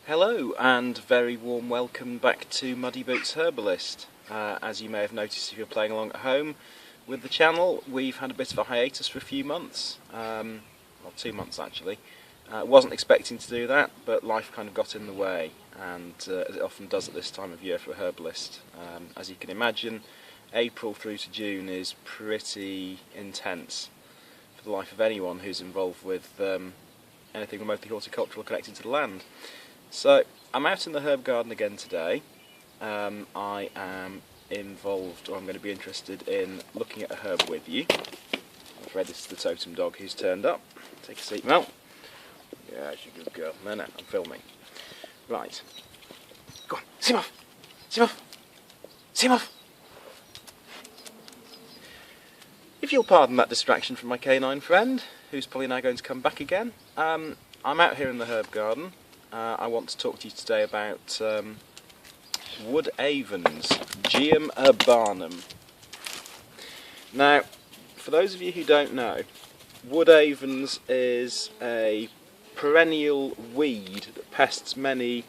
Hello and very warm welcome back to MuddyBootsHerbalist. As you may have noticed if you're playing along at home with the channel, we've had a bit of a hiatus for a few months, well 2 months actually. Wasn't expecting to do that, but life kind of got in the way, and as it often does at this time of year for a herbalist. As you can imagine, April through to June is pretty intense for the life of anyone who's involved with anything remotely horticultural connected to the land. So I'm out in the herb garden again today. I am involved, or I'm going to be interested in looking at a herb with you. I'm afraid this is the totem dog who's turned up. Take a seat, Mel. Yeah, she's a good girl. No, I'm filming. Right. Go on, see him off! See him off! See him off! If you'll pardon that distraction from my canine friend, who's probably now going to come back again, I'm out here in the herb garden. I want to talk to you today about wood avens, Geum urbanum. Now, for those of you who don't know, wood avens is a perennial weed that pests many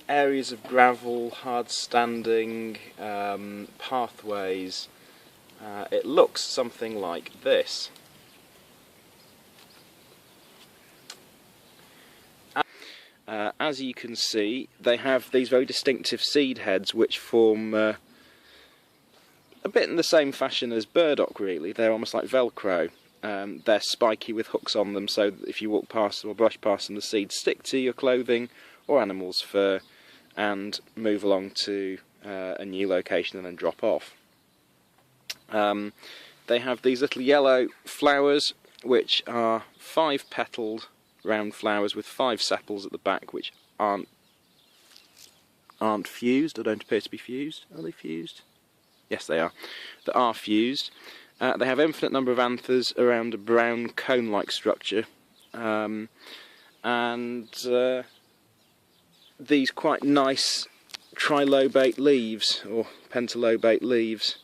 areas of gravel, hard standing, pathways. It looks something like this. As you can see, they have these very distinctive seed heads which form a bit in the same fashion as burdock really. They're almost like Velcro. They're spiky with hooks on them, so that if you walk past them or brush past them, the seeds stick to your clothing or animal's fur and move along to a new location and then drop off. They have these little yellow flowers which are 5-petalled round flowers with 5 sepals at the back which aren't fused, or don't appear to be fused. Are they fused? Yes, they are. They are fused. They have infinite number of anthers around a brown cone-like structure, and these quite nice trilobate leaves, or pentalobate leaves.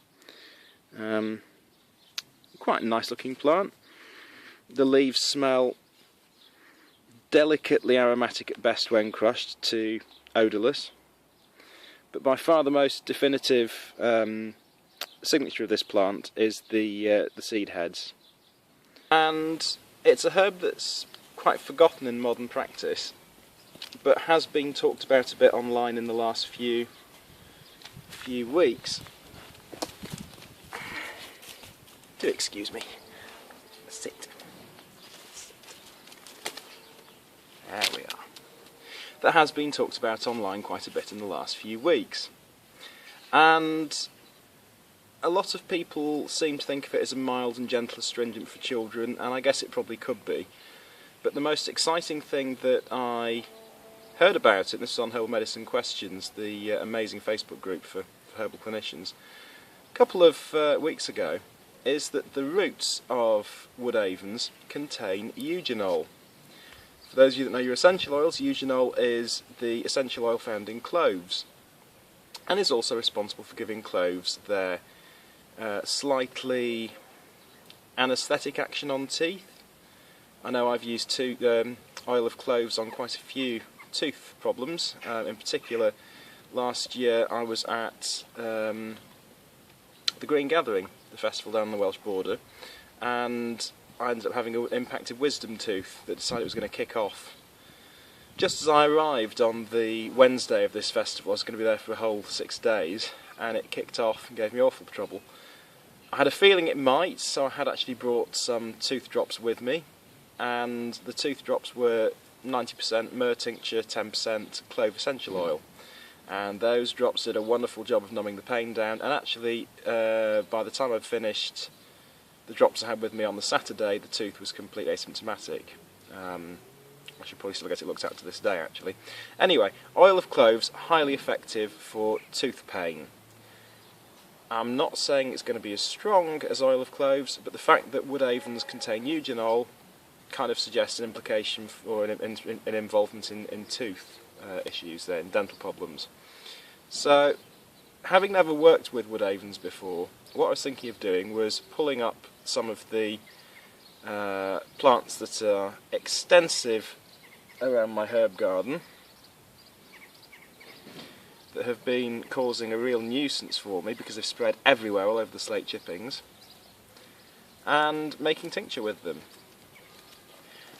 Quite a nice looking plant. The leaves smell delicately aromatic at best when crushed to odourless, but by far the most definitive signature of this plant is the seed heads. And it's a herb that's quite forgotten in modern practice, but has been talked about a bit online in the last few weeks. Do excuse me. Sit. There we are. That has been talked about online quite a bit in the last few weeks. And a lot of people seem to think of it as a mild and gentle astringent for children, and I guess it probably could be. But the most exciting thing that I heard about it, and this is on Herbal Medicine Questions, the amazing Facebook group for herbal clinicians, a couple of weeks ago, is that the roots of wood avens contain eugenol. For those of you that know your essential oils, eugenol is the essential oil found in cloves, and is also responsible for giving cloves their slightly anaesthetic action on teeth. I know I've used oil of cloves on quite a few tooth problems. In particular, last year I was at the Green Gathering, the festival down on the Welsh border, and I ended up having an impacted wisdom tooth that decided it was going to kick off. Just as I arrived on the Wednesday of this festival, I was going to be there for a whole 6 days, and it kicked off and gave me awful trouble. I had a feeling it might, so I had actually brought some tooth drops with me, and the tooth drops were 90% myrrh tincture, 10% clove essential oil. And those drops did a wonderful job of numbing the pain down, and actually by the time I'd finished the drops I had with me on the Saturday, the tooth was completely asymptomatic. I should probably still get it looked at to this day actually. Anyway, oil of cloves, highly effective for tooth pain. I'm not saying it's going to be as strong as oil of cloves, but the fact that wood avens contain eugenol kind of suggests an implication or an involvement in tooth issues there, in dental problems. So, having never worked with wood avens before, what I was thinking of doing was pulling up some of the plants that are extensive around my herb garden that have been causing a real nuisance for me because they've spread everywhere all over the slate chippings, and making tincture with them.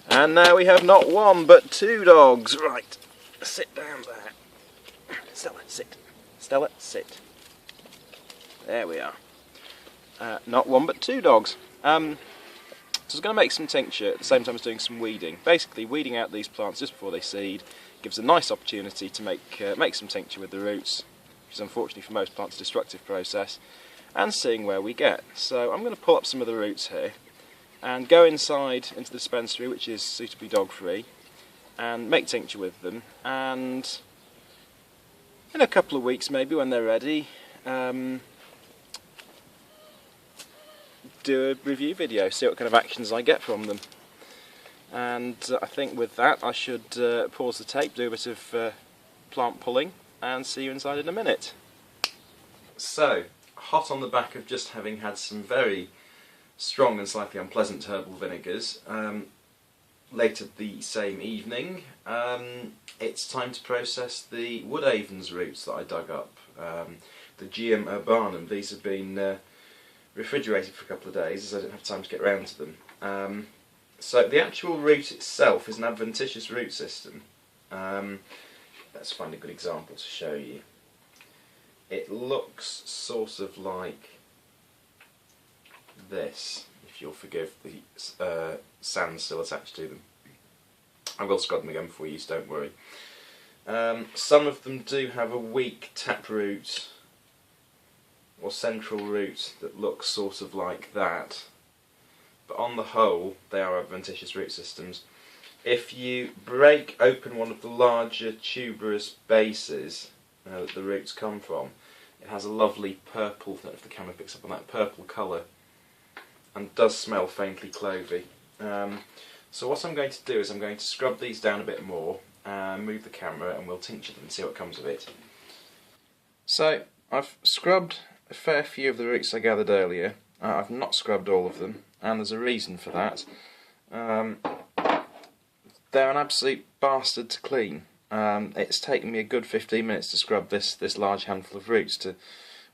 And now we have not one but two dogs. Right, sit down there. Stella, sit. Stella, sit. There we are. Not one but two dogs. So I was going to make some tincture at the same time as doing some weeding. Basically, weeding out these plants just before they seed gives a nice opportunity to make some tincture with the roots, which is unfortunately for most plants a destructive process, and seeing where we get. So I'm going to pull up some of the roots here and go inside into the dispensary, which is suitably dog free, and make tincture with them. And in a couple of weeks, maybe when they're ready, do a review video, see what kind of actions I get from them. And I think with that I should pause the tape, do a bit of plant pulling, and see you inside in a minute. So, hot on the back of just having had some very strong and slightly unpleasant herbal vinegars, later the same evening, it's time to process the wood Avens roots that I dug up, the Geum urbanum. These have been refrigerated for a couple of days as I didn't have time to get around to them. So the actual root itself is an adventitious root system. Let's find a good example to show you. It looks sort of like this, if you'll forgive the sand still attached to them. I will scrub them again before you use, don't worry. Some of them do have a weak taproot or central root that looks sort of like that, but on the whole they are adventitious root systems. If you break open one of the larger tuberous bases that the roots come from, it has a lovely purple, I don't know if the camera picks up on that, purple colour, and does smell faintly clovey. So what I'm going to do is I'm going to scrub these down a bit more, move the camera, and we'll tincture them and see what comes of it. So I've scrubbed a fair few of the roots I gathered earlier. I've not scrubbed all of them, and there's a reason for that. They're an absolute bastard to clean. It's taken me a good 15 minutes to scrub this large handful of roots to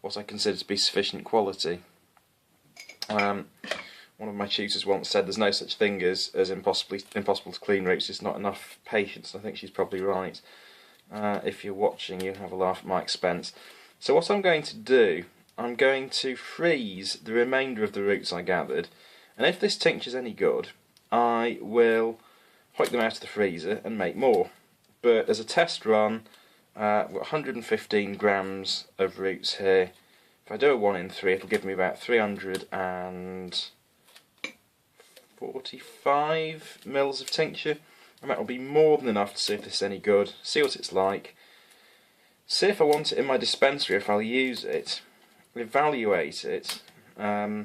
what I consider to be sufficient quality. One of my tutors once said there's no such thing as impossible to clean roots, it's not enough patience. I think she's probably right. If you're watching, you have a laugh at my expense. So what I'm going to do, I'm going to freeze the remainder of the roots I gathered, and if this tincture's any good, I will hoik them out of the freezer and make more. But as a test run, we've got 115 grams of roots here. If I do a 1 in 3, it'll give me about 345 mils of tincture, and that will be more than enough to see if this is any good, see what it's like, see if I want it in my dispensary, if I'll use it, evaluate it. I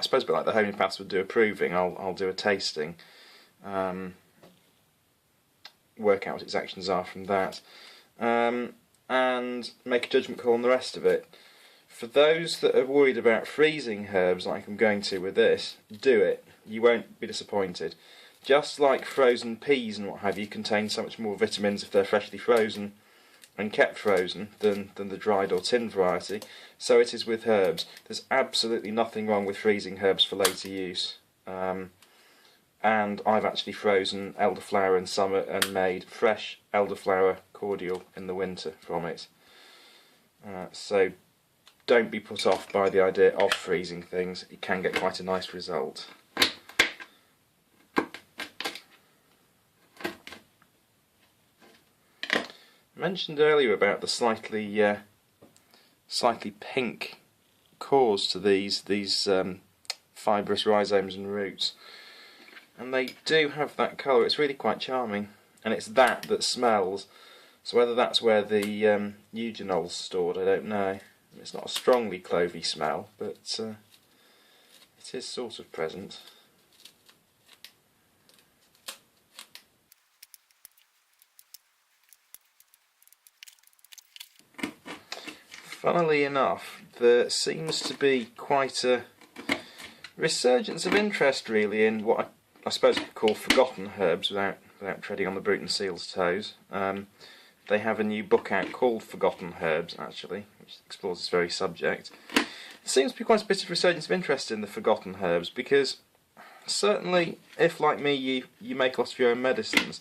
suppose a bit like the homeopaths would do a proving, I'll do a tasting, work out what its actions are from that, and make a judgment call on the rest of it. For those that are worried about freezing herbs like I'm going to with this, do it. You won't be disappointed. Just like frozen peas and what have you contain so much more vitamins if they're freshly frozen and kept frozen than the dried or tinned variety, so it is with herbs. There's absolutely nothing wrong with freezing herbs for later use. And I've actually frozen elderflower in summer and made fresh elderflower cordial in the winter from it. So don't be put off by the idea of freezing things, it can get quite a nice result. I mentioned earlier about the slightly pink cores to these fibrous rhizomes and roots, and they do have that colour. It's really quite charming, and it's that smells. So whether that's where the eugenol's stored, I don't know. It's not a strongly clovey smell, but it is sort of present. Funnily enough, there seems to be quite a resurgence of interest really in what I suppose we could call forgotten herbs without without treading on the Bruton Seal's toes. They have a new book out called Forgotten Herbs, actually, which explores this very subject. There seems to be quite a bit of resurgence of interest in the forgotten herbs, because certainly, if like me you make lots of your own medicines,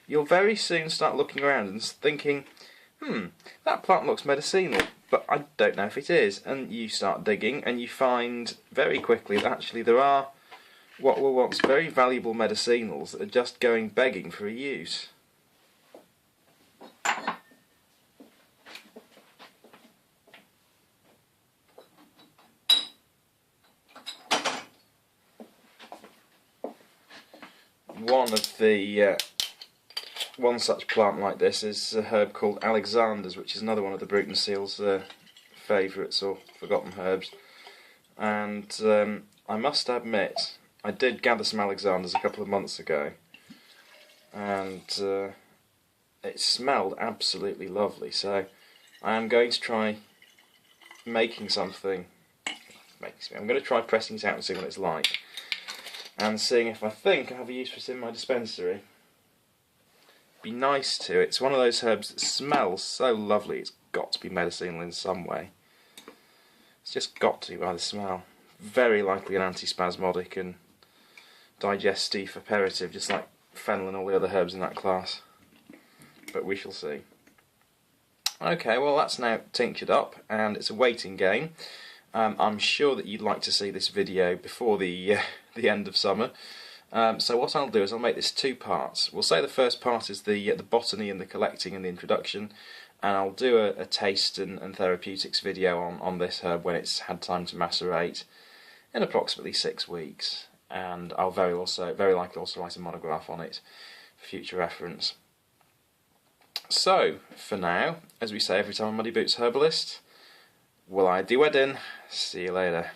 you'll very soon start looking around and thinking, that plant looks medicinal, but I don't know if it is. And you start digging and you find very quickly that actually there are what were once very valuable medicinals that are just going begging for a use. One such plant like this is a herb called Alexander's, which is another one of the Bruton Seal's favourites or forgotten herbs. And I must admit, I did gather some Alexander's a couple of months ago, and it smelled absolutely lovely. So I am going to try making something. I'm going to try pressing it out and seeing what it's like, and seeing if I think I have a use for it in my dispensary. Be nice to. It's one of those herbs that smells so lovely, it's got to be medicinal in some way. It's just got to by the smell. Very likely an antispasmodic and digestive aperitif, just like fennel and all the other herbs in that class. But we shall see. Okay, well that's now tinctured up, and it's a waiting game. I'm sure that you'd like to see this video before the end of summer. So what I'll do is I'll make this two parts. We'll say the first part is the botany and the collecting and the introduction, and I'll do a taste and therapeutics video on this herb when it's had time to macerate in approximately 6 weeks, and I'll very likely also write a monograph on it for future reference. So for now, as we say every time on Muddy Boots Herbalist, will I do wedding? See you later.